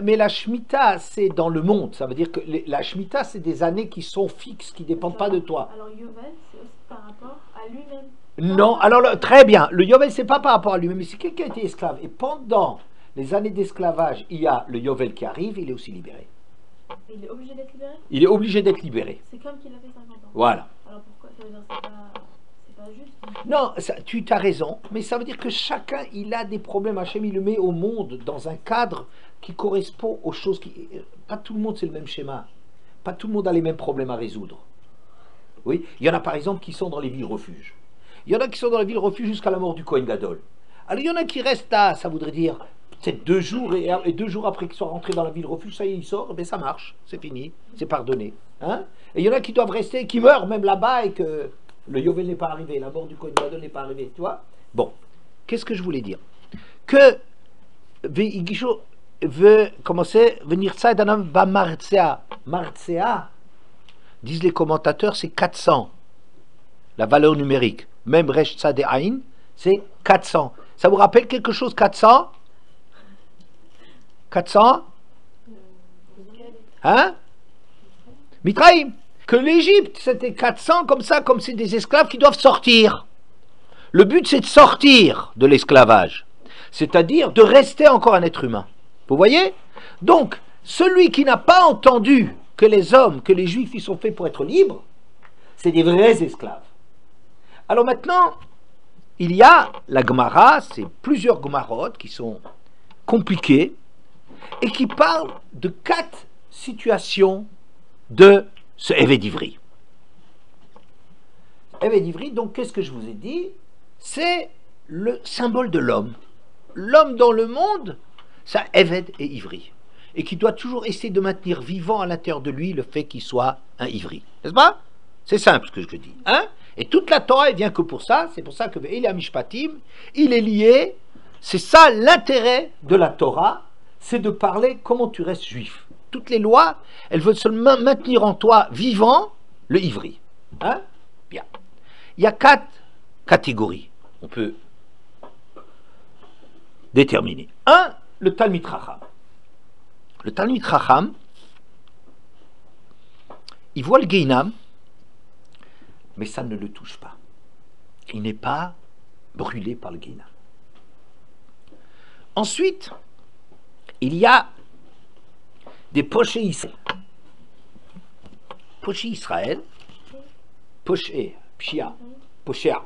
Mais la Shemitah, c'est dans le monde. Ça veut dire que la Shemitah, c'est des années qui sont fixes, qui ne dépendent pas de toi. Alors Yovel, c'est aussi par rapport à lui-même. Non, alors très bien. Le Yovel, c'est pas par rapport à lui-même, mais si quelqu'un était esclave, et pendant les années d'esclavage, il y a le Yovel qui arrive, il est aussi libéré. Il est obligé d'être libéré? Il est obligé d'être libéré. C'est comme qu'il a fait 50 ans. Voilà. Alors pourquoi? Ça veut dire que c'est pas juste. Non, tu as raison, mais ça veut dire que chacun, il a des problèmes. Hachem, il le met au monde dans un cadre qui correspond aux choses qui... Pas tout le monde, c'est le même schéma. Pas tout le monde a les mêmes problèmes à résoudre. Oui, il y en a par exemple qui sont dans les villes refuges. Il y en a qui sont dans les villes refuges jusqu'à la mort du Kohen Gadol. Alors il y en a qui restent là, ça voudrait dire peut-être 2 jours, et 2 jours après qu'ils soient rentrés dans la ville refuge, ça y est, il sort, ben ça marche, c'est fini, c'est pardonné. Hein? Et il y en a qui doivent rester, qui meurent même là-bas et que le Yovel n'est pas arrivé, la mort du Kohen Gadol n'est pas arrivée, tu vois? Bon, qu'est-ce que je voulais dire? Que Igisho veut commencer venir ça d'un homme Martsea. Martsea, disent les commentateurs, c'est 400. La valeur numérique. Même Resh Tzadeh Aïn, c'est 400. Ça vous rappelle quelque chose, 400? 400? Hein? Mitraïm. Que l'Égypte, c'était 400 comme ça, comme c'est des esclaves qui doivent sortir. Le but, c'est de sortir de l'esclavage. C'est-à-dire de rester encore un être humain. Vous voyez? Donc, celui qui n'a pas entendu que les hommes, que les juifs, ils sont faits pour être libres, c'est des vrais esclaves. Alors maintenant, il y a la Gemara, c'est plusieurs Gemarotes qui sont compliquées et qui parlent de 4 situations de ce Eved Ivri. Eved Ivri, donc qu'est-ce que je vous ai dit? C'est le symbole de l'homme. L'homme dans le monde, ça Eved et Ivri. Et qui doit toujours essayer de maintenir vivant à l'intérieur de lui le fait qu'il soit un Ivri. N'est-ce pas? C'est simple ce que je dis. Hein? Et toute la Torah, elle vient que pour ça. C'est pour ça que Elia Mishpatim, il est lié. C'est ça l'intérêt de la Torah, c'est de parler comment tu restes juif. Toutes les lois, elles veulent seulement maintenir en toi vivant le Ivri. Hein? Bien. Il y a 4 catégories. On peut déterminer. 1, le Talmid Chacham. Le Talmid Chacham, il voit le Gehinam, mais ça ne le touche pas. Il n'est pas brûlé par le Gehinam. Ensuite, il y a des pochés Israël. Pochés Israël, poché, pshia, poshéa.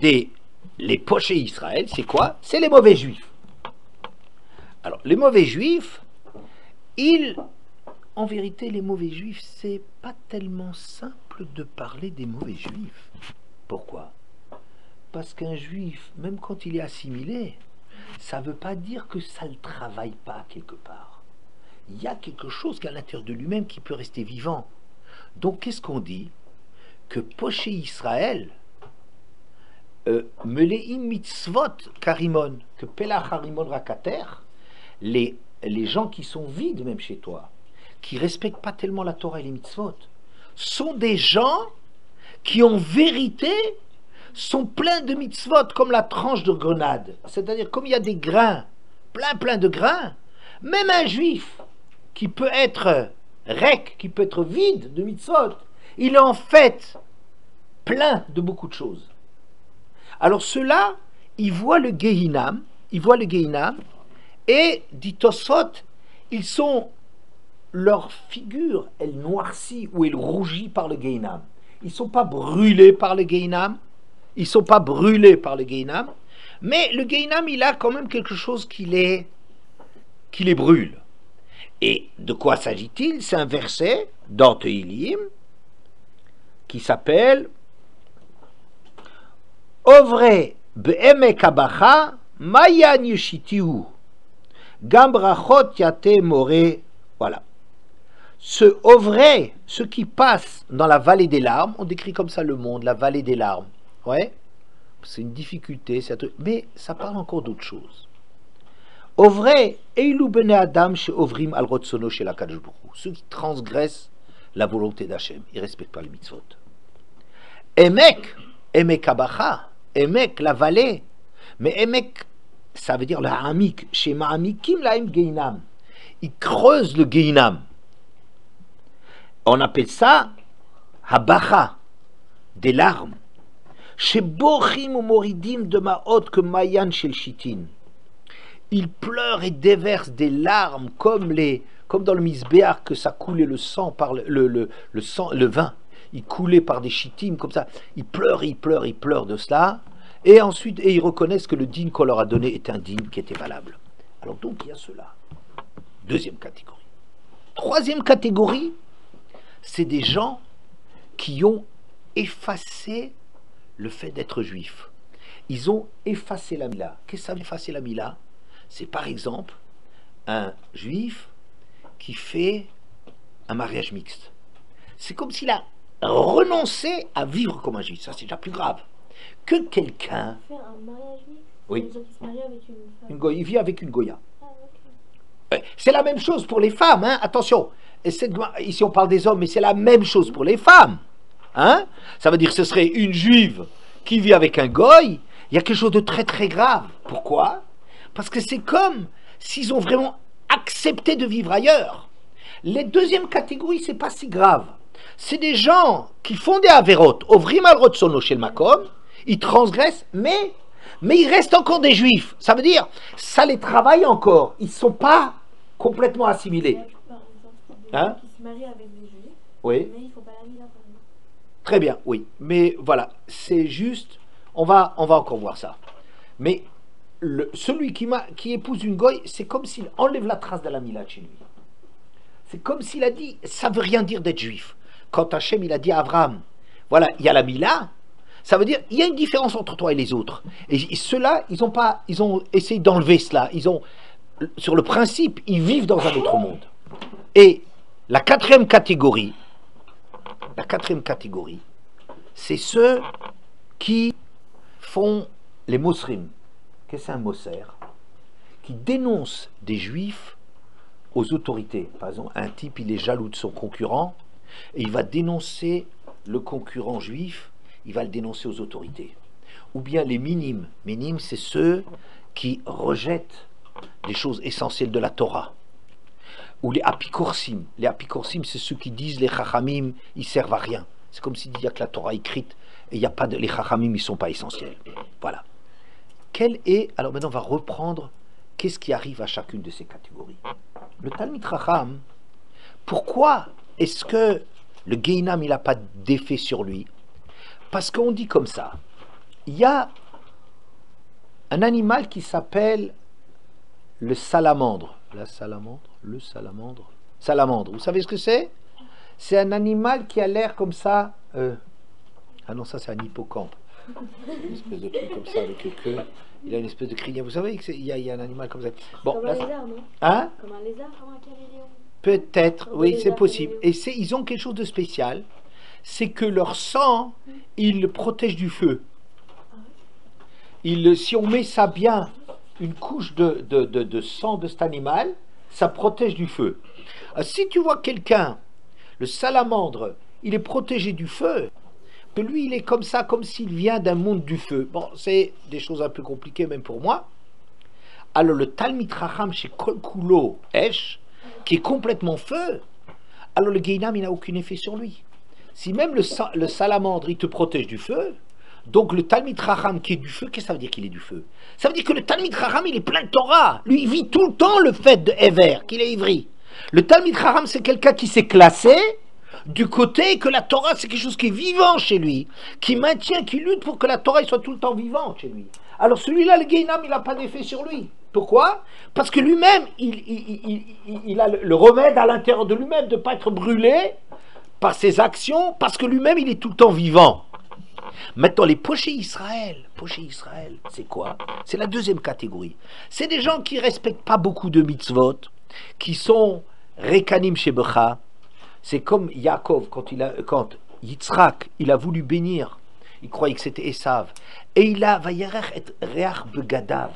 Les pochés Israël, c'est quoi? C'est les mauvais juifs. Alors, les mauvais juifs, en vérité, les mauvais juifs, c'est pas tellement simple de parler des mauvais juifs. Pourquoi? Parce qu'un juif, même quand il est assimilé, ça ne veut pas dire que ça ne travaille pas quelque part. Il y a quelque chose qu'à l'intérieur de lui-même qui peut rester vivant. Donc, qu'est-ce qu'on dit? Que poché Israël, Meleim mitzvot karimon, que pelach harimon rakater, les gens qui sont vides même chez toi, qui respectent pas tellement la Torah et les mitzvot, sont des gens qui en vérité sont pleins de mitzvot comme la tranche de grenade. C'est-à-dire comme il y a des grains, plein de grains, même un juif qui peut être rek, qui peut être vide de mitzvot, il est en fait plein de beaucoup de choses. Alors ceux-là, ils voient le Gehinam, et, dit Tosfot, ils sont, leur figure, elle noircit ou elle rougit par le Gehinam. Ils ne sont pas brûlés par le Gehinam, mais le Gehinam, il a quand même quelque chose qui les brûle. Et de quoi s'agit-il? C'est un verset dans Tehillim qui s'appelle Ovre be'emek abacha mayan yeshitihu gam brachot yate more. Voilà. Ce Ovre, ce qui passe dans la vallée des larmes, on décrit comme ça le monde, la vallée des larmes. Ouais, c'est une difficulté, c'est un truc, mais ça parle encore d'autre chose. Ovre eilu bene adam she ovrim al rotzono shel HaKadosh Baruch Hu, ceux qui transgressent la volonté d'Hachem, ils ne respectent pas les mitzvot. Emek abacha, Emek, la vallée. Mais Emek, ça veut dire le Hamik. Chez Ma'amikim, laim Gehinam. Ils creusent le Gehinam. On appelle ça Habacha, des larmes. Chez Bochim ou Moridim de Ma'ot que Mayan chez le Shitin. Ils pleurent et déversent des larmes comme dans le Misbéar que ça coulait le sang par le vin. Il coulait par des chitim comme ça. Ils pleurent de cela. Et ensuite, ils reconnaissent que le dîne qu'on leur a donné est un dîne qui était valable. Alors donc, il y a cela. Deuxième catégorie. Troisième catégorie, c'est des gens qui ont effacé le fait d'être juif. Ils ont effacé la mila. Qu'est-ce que ça veut dire effacer la mila? C'est par exemple un juif qui fait un mariage mixte. C'est comme s'il a renoncer à vivre comme un juif, ça c'est déjà plus grave. Que quelqu'un... Faire un mariage mixte? Oui. Qui se marie avec une femme. Il vit avec une Goya. Ah, ok. C'est la même chose pour les femmes, hein, attention. Ici on parle des hommes, mais c'est la même chose pour les femmes. Hein? Ça veut dire que ce serait une juive qui vit avec un goy, il y a quelque chose de très très grave. Pourquoi? Parce que c'est comme s'ils ont vraiment accepté de vivre ailleurs. Les deuxièmes catégories, c'est pas si grave. C'est des gens qui font des avérotes, ovrim al rotzono shel makom, ils transgressent, mais ils restent encore des juifs. Ça veut dire, ça les travaille encore. Ils ne sont pas complètement assimilés. Par exemple, des Hein? gens qui se marient avec des juifs, Oui. mais ils font pas la mila par exemple. Très bien, oui. Mais voilà, c'est juste, on va encore voir ça. Mais celui qui épouse une goy, c'est comme s'il enlève la trace de la mila de chez lui. C'est comme s'il a dit, ça veut rien dire d'être juif. Quand Hachem, il a dit à Abraham, voilà, il y a la mila, ça veut dire, il y a une différence entre toi et les autres. Et ceux-là, ils ont essayé d'enlever cela. Sur le principe, ils vivent dans un autre monde. Et la quatrième catégorie, c'est ceux qui font les mosrim. Qu'est-ce que c'est un mosser? Qui dénoncent des juifs aux autorités. Par exemple, un type, il est jaloux de son concurrent et il va dénoncer le concurrent juif, il va le dénoncer aux autorités. Ou bien les minimes. Minimes, c'est ceux qui rejettent des choses essentielles de la Torah. Ou les apikorsim. Les apikorsim, c'est ceux qui disent les chachamim, ils servent à rien. C'est comme s'il y a que la Torah écrite et il n'y a pas les chachamim, ils ne sont pas essentiels. Voilà. Alors maintenant, on va reprendre qu'est-ce qui arrive à chacune de ces catégories. Le Talmid Chacham, pourquoi est-ce que le Gehinam, il n'a pas d'effet sur lui? Parce qu'on dit comme ça, il y a un animal qui s'appelle le salamandre. Salamandre. Vous savez ce que c'est? C'est un animal qui a l'air comme ça. Ah non, ça c'est un hippocampe. Une espèce de truc comme ça avec queue. Il a une espèce de crinière. Vous savez qu'il y a un animal comme ça. Bon, Comme là, un lézard, non? hein? Comme un lézard, comme un caméléon. Peut-être, Comme oui, des c'est lézards possible. caméléons. Et ils ont quelque chose de spécial, c'est que leur sang, il le protège du feu. Si on met ça bien, une couche de sang de cet animal, ça protège du feu. Si tu vois quelqu'un, le salamandre, il est protégé du feu, que lui, il est comme ça, comme s'il vient d'un monde du feu. Bon, c'est des choses un peu compliquées même pour moi. Alors le Talmid Chacham chez Kol Kulo Esh, qui est complètement feu, alors le Gehinam, il n'a aucun effet sur lui. Si même le salamandre, il te protège du feu, donc le Talmid Chacham qui est du feu, qu'est-ce que ça veut dire qu'il est du feu? Ça veut dire que le Talmid Chacham, il est plein de Torah. Lui, il vit tout le temps le fait de Ever, qu'il est ivri. Le Talmid Chacham, c'est quelqu'un qui s'est classé du côté que la Torah, c'est quelque chose qui est vivant chez lui, qui maintient, qui lutte pour que la Torah soit tout le temps vivante chez lui. Alors celui-là, le Gehinam, il n'a pas d'effet sur lui. Pourquoi? Parce que lui-même, il a le remède à l'intérieur de lui-même de ne pas être brûlé par ses actions, parce que lui-même, il est tout le temps vivant. Maintenant, les pochés Israël, c'est quoi? C'est la deuxième catégorie. C'est des gens qui ne respectent pas beaucoup de mitzvot, qui sont rekanim shebecha. C'est comme Yaakov, quand Yitzhak, il a voulu bénir, il croyait que c'était Esav, et il a vayarer et reach begadav.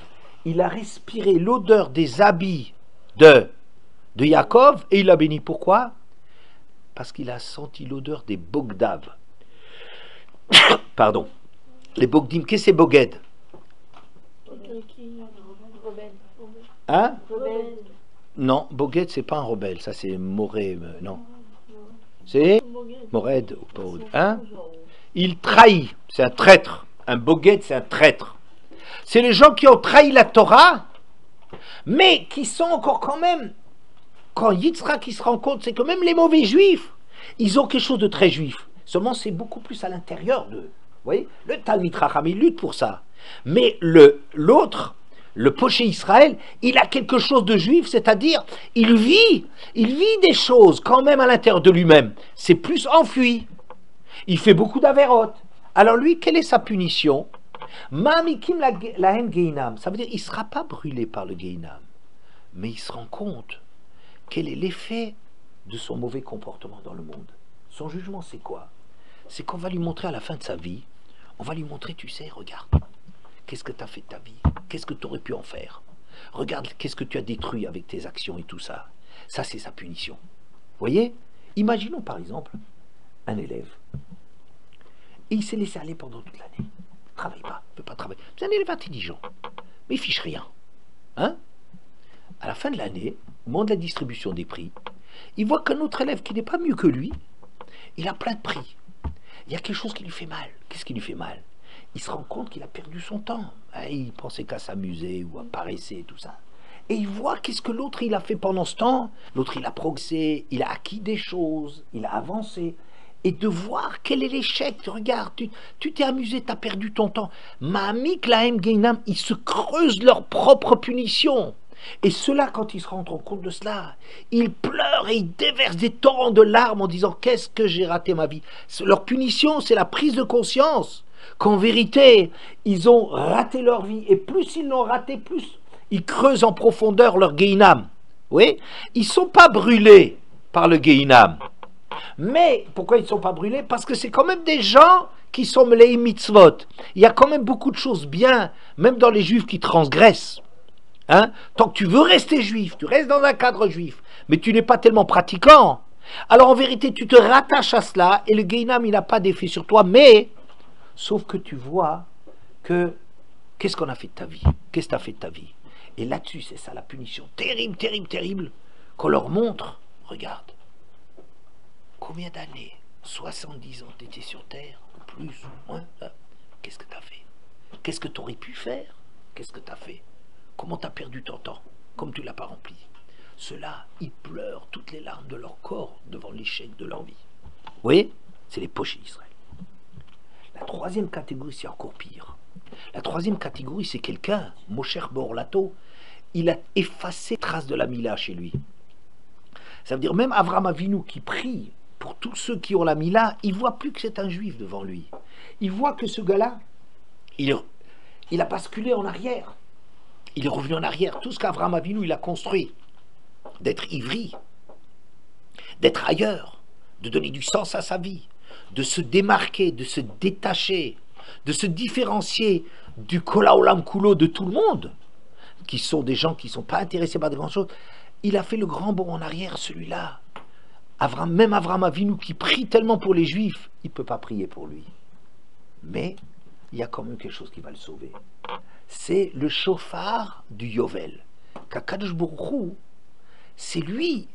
Il a respiré l'odeur des habits de Yaakov et il a béni. Pourquoi? Parce qu'il a senti l'odeur des bogdav. Pardon. Les bogdim, qu'est-ce que c'est boged? Rebelle. Hein? Rebelle. Non, boged, c'est pas un rebelle, ça c'est moré, non. C'est mored ou pas. Hein? Il trahit, c'est un traître. Un boged, c'est un traître. C'est les gens qui ont trahi la Torah, mais qui sont encore quand même, quand Yitzhak qui se rend compte, c'est que même les mauvais juifs, ils ont quelque chose de très juif. Seulement, c'est beaucoup plus à l'intérieur d'eux. Vous voyez? Le Talmid Chacham, il lutte pour ça. Mais l'autre, le poché Israël, il a quelque chose de juif, c'est-à-dire, il vit des choses quand même à l'intérieur de lui-même. C'est plus enfui. Il fait beaucoup d'avérotes. Alors lui, quelle est sa punition? Ma'amikim lahem Gehinam. Ça veut dire qu'il ne sera pas brûlé par le Gehinam, mais il se rend compte quel est l'effet de son mauvais comportement dans le monde. Son jugement, c'est quoi? C'est qu'on va lui montrer à la fin de sa vie, on va lui montrer, tu sais, regarde, qu'est-ce que tu as fait de ta vie? Qu'est-ce que tu aurais pu en faire? Regarde, qu'est-ce que tu as détruit avec tes actions et tout ça. Ça, c'est sa punition. Vous voyez? Imaginons par exemple un élève. Et il s'est laissé aller pendant toute l'année. Il ne travaille pas, il ne peut pas travailler. C'est un élève intelligent, mais il ne fiche rien. Hein? À la fin de l'année, au moment de la distribution des prix, il voit qu'un autre élève qui n'est pas mieux que lui, il a plein de prix. Il y a quelque chose qui lui fait mal. Qu'est-ce qui lui fait mal? Il se rend compte qu'il a perdu son temps. Il pensait qu'à s'amuser ou à paresser, tout ça. Et il voit qu'est-ce que l'autre il a fait pendant ce temps. L'autre il a progressé, il a acquis des choses, il a avancé. Et de voir quel est l'échec. Regarde, tu t'es amusé, tu as perdu ton temps. Ma'amik lahem geinam, ils se creusent leur propre punition. Et ceux-là, quand ils se rendent compte de cela, ils pleurent et ils déversent des torrents de larmes en disant « Qu'est-ce que j'ai raté ma vie ?» Leur punition, c'est la prise de conscience qu'en vérité, ils ont raté leur vie. Et plus ils l'ont raté, plus ils creusent en profondeur leur Gehinam. Oui, ils ne sont pas brûlés par le Gehinam. Mais pourquoi ils ne sont pas brûlés? Parce que c'est quand même des gens qui sont melei mitzvot. Il y a quand même beaucoup de choses bien, même dans les juifs qui transgressent. Hein? Tant que tu veux rester juif, tu restes dans un cadre juif, mais tu n'es pas tellement pratiquant, alors en vérité tu te rattaches à cela et le Gehinam il n'a pas d'effet sur toi, mais sauf que tu vois que qu'est-ce qu'on a fait de ta vie, qu'est-ce que tu as fait de ta vie, et là-dessus c'est ça la punition terrible, terrible, terrible qu'on leur montre. Regarde, combien d'années, 70 ans tu étais sur terre, plus ou moins, qu'est-ce que tu as fait, qu'est-ce que tu aurais pu faire, qu'est-ce que tu as fait. Comment tu as perdu ton temps, comme tu ne l'as pas rempli. Ceux-là, ils pleurent toutes les larmes de leur corps devant l'échec de leur vie. Vous voyez? C'est les pochés d'Israël. La troisième catégorie, c'est encore pire. La troisième catégorie, c'est quelqu'un, Moshe Borlato, il a effacé trace de la Mila chez lui. Ça veut dire même Avraham Avinu qui prie pour tous ceux qui ont la Mila, il ne voit plus que c'est un juif devant lui. Il voit que ce gars-là, il a basculé en arrière. Il est revenu en arrière. Tout ce qu'Avraham Avinu il a construit, d'être ivri, d'être ailleurs, de donner du sens à sa vie, de se démarquer, de se détacher, de se différencier du Kol Haolam Kulo de tout le monde, qui sont des gens qui ne sont pas intéressés par de grandes choses. Il a fait le grand bond en arrière, celui-là. Même Avraham Avinu qui prie tellement pour les Juifs, il ne peut pas prier pour lui. Mais il y a quand même quelque chose qui va le sauver. C'est le chauffard du Yovel. Qu'Akadosh Baruch Hu, c'est lui,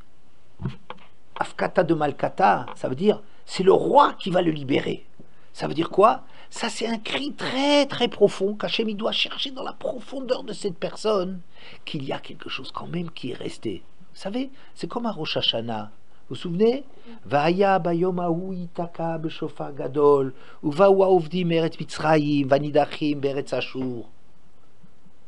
Afkata de Malkata, ça veut dire, c'est le roi qui va le libérer. Ça veut dire quoi? Ça, c'est un cri très très profond, qu'Hachem il doit chercher dans la profondeur de cette personne, qu'il y a quelque chose quand même qui est resté. Vous savez, c'est comme à Rosh Hashanah. Vous vous souvenez? Va'aya bayom hahu yitaka b'shofar gadol, uvahu ha'ovdim be'eretz Mitzrayim, vanidachim be'eretz Ashur.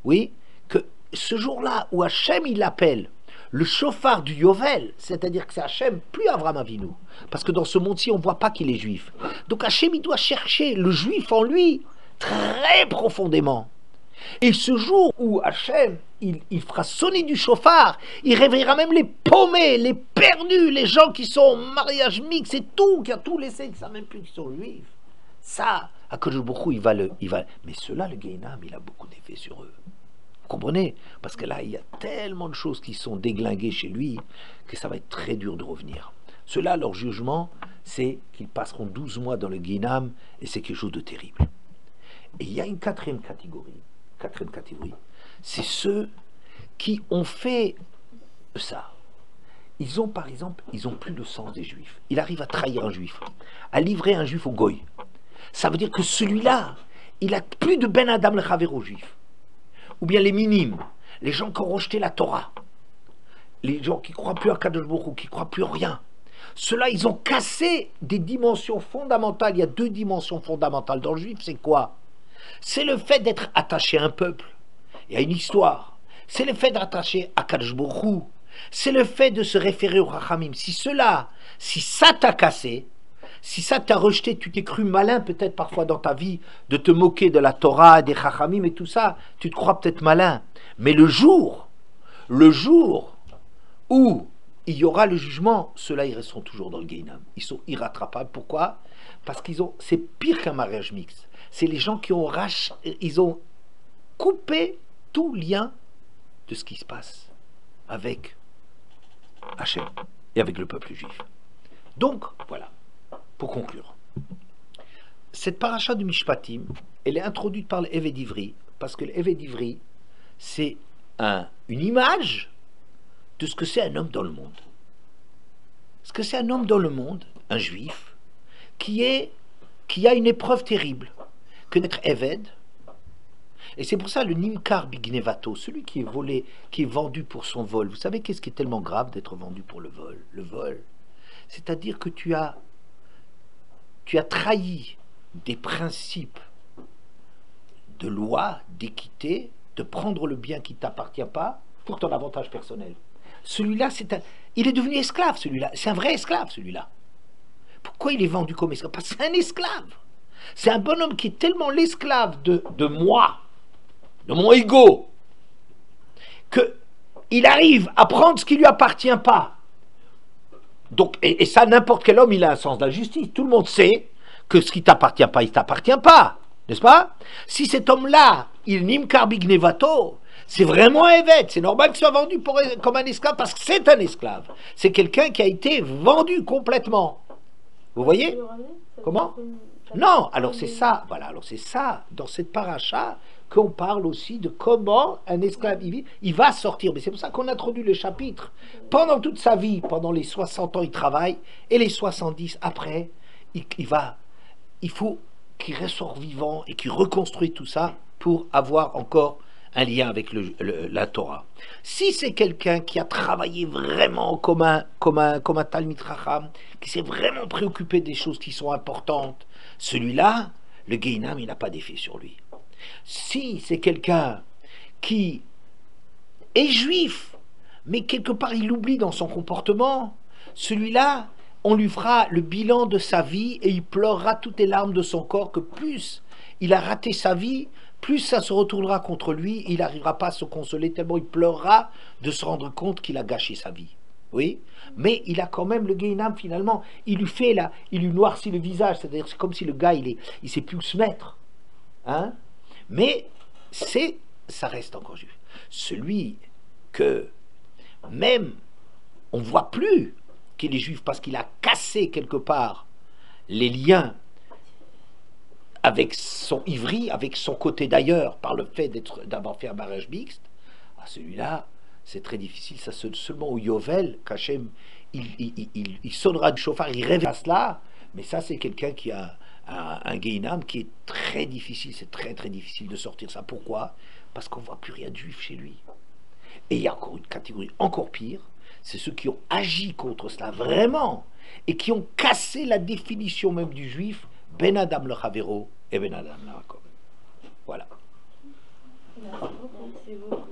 Oui, que ce jour-là où Hachem il l'appelle le chauffard du Yovel, c'est-à-dire que c'est Hachem, plus Avraham Avinu, parce que dans ce monde-ci on ne voit pas qu'il est juif. Donc Hachem il doit chercher le juif en lui très profondément. Et ce jour où Hachem il fera sonner du chauffard, il réveillera même les paumés, les perdus, les gens qui sont en mariage mixte et tout, qui a tout laissé, qui ne savent même plus qu'ils sont juifs. Ça, Akadosh Baruch Hu, il va. Mais ceux-là, le Gehinam, il a beaucoup d'effets sur eux. Vous comprenez? Parce que là, il y a tellement de choses qui sont déglinguées chez lui que ça va être très dur de revenir. Ceux-là, leur jugement, c'est qu'ils passeront 12 mois dans le Gehinam et c'est quelque chose de terrible. Et il y a une quatrième catégorie, c'est ceux qui ont fait ça. Ils ont, par exemple, ils ont plus le sens des juifs. Il arrive à trahir un juif, à livrer un juif au goy. Ça veut dire que celui-là, il a plus de Ben Adam le Chaver aux juifs. Ou bien les minimes, les gens qui ont rejeté la Torah, les gens qui ne croient plus à Kadosh Baruch Hu, qui ne croient plus en rien. Ceux-là, ils ont cassé des dimensions fondamentales. Il y a deux dimensions fondamentales dans le juif, c'est quoi? C'est le fait d'être attaché à un peuple et à une histoire. C'est le fait d'attacher à Kadosh Baruch Hu. C'est le fait de se référer au Rachamim. Si ça t'a cassé, si ça t'a rejeté, tu t'es cru malin peut-être parfois dans ta vie de te moquer de la Torah, des Chachamim et tout ça, tu te crois peut-être malin. Mais le jour où il y aura le jugement, ceux-là ils resteront toujours dans le Gehinam. Ils sont irrattrapables. Pourquoi? Parce c'est pire qu'un mariage mixte. C'est les gens qui ils ont coupé tout lien de ce qui se passe avec Hachem et avec le peuple juif. Donc, voilà, pour conclure. Cette paracha du Mishpatim, elle est introduite par le Eved Ivri, parce que le Eved Ivri, c'est une image de ce que c'est un homme dans le monde. Parce que c'est un homme dans le monde, un juif, qui a une épreuve terrible, que d'être Eved. Et c'est pour ça le Nimkar Bignevato, celui qui est volé, qui est vendu pour son vol. Vous savez qu'est-ce qui est tellement grave d'être vendu pour le vol? Le vol, c'est-à-dire que tu as trahi des principes de loi, d'équité, de prendre le bien qui ne t'appartient pas pour ton avantage personnel. Celui-là, il est devenu esclave, celui-là. C'est un vrai esclave, celui-là. Pourquoi il est vendu comme esclave? Parce que c'est un esclave. C'est un bonhomme qui est tellement l'esclave de moi, de mon ego, qu'il arrive à prendre ce qui ne lui appartient pas. Donc, et ça, n'importe quel homme, il a un sens de la justice. Tout le monde sait que ce qui ne t'appartient pas, il ne t'appartient pas. N'est-ce pas? Si cet homme-là, il nimkar bignevato, c'est vraiment un évêque. C'est normal qu'il soit vendu comme un esclave parce que c'est un esclave. C'est quelqu'un qui a été vendu complètement. Vous voyez? Comment? Non, alors c'est ça, voilà, alors c'est ça, dans cette paracha, qu'on parle aussi de comment un esclave, il va sortir. Mais c'est pour ça qu'on introduit le chapitre. Pendant toute sa vie, pendant les 60 ans, il travaille, et les 70 après, il faut qu'il ressort vivant et qu'il reconstruit tout ça pour avoir encore un lien avec la Torah. Si c'est quelqu'un qui a travaillé vraiment comme un Talmid Chacham, qui s'est vraiment préoccupé des choses qui sont importantes, celui-là, le Gehinam, il n'a pas d'effet sur lui. Si c'est quelqu'un qui est juif, mais quelque part il l'oublie dans son comportement, celui-là, on lui fera le bilan de sa vie et il pleurera toutes les larmes de son corps, que plus il a raté sa vie, plus ça se retournera contre lui, il n'arrivera pas à se consoler, tellement il pleurera de se rendre compte qu'il a gâché sa vie. Oui, mais il a quand même le Gehinam finalement, il lui noircit le visage, c'est-à-dire c'est comme si le gars il sait plus où se mettre. Hein? Mais ça reste encore juif. Celui que même on ne voit plus qu'il est juif parce qu'il a cassé quelque part les liens avec son ivri, avec son côté d'ailleurs, par le fait d'avoir fait un mariage mixte, celui-là, c'est très difficile. Ça seulement au Yovel, qu'Hachem, il sonnera du chauffard, il rêve à cela, mais ça, c'est quelqu'un qui a un Gehinam qui est très difficile, c'est très très difficile de sortir ça. Pourquoi? Parce qu'on ne voit plus rien de juif chez lui. Et il y a encore une catégorie encore pire, c'est ceux qui ont agi contre cela vraiment, et qui ont cassé la définition même du juif, Ben Adam le Chavero et Ben Adam le Rakom. Voilà. Merci beaucoup.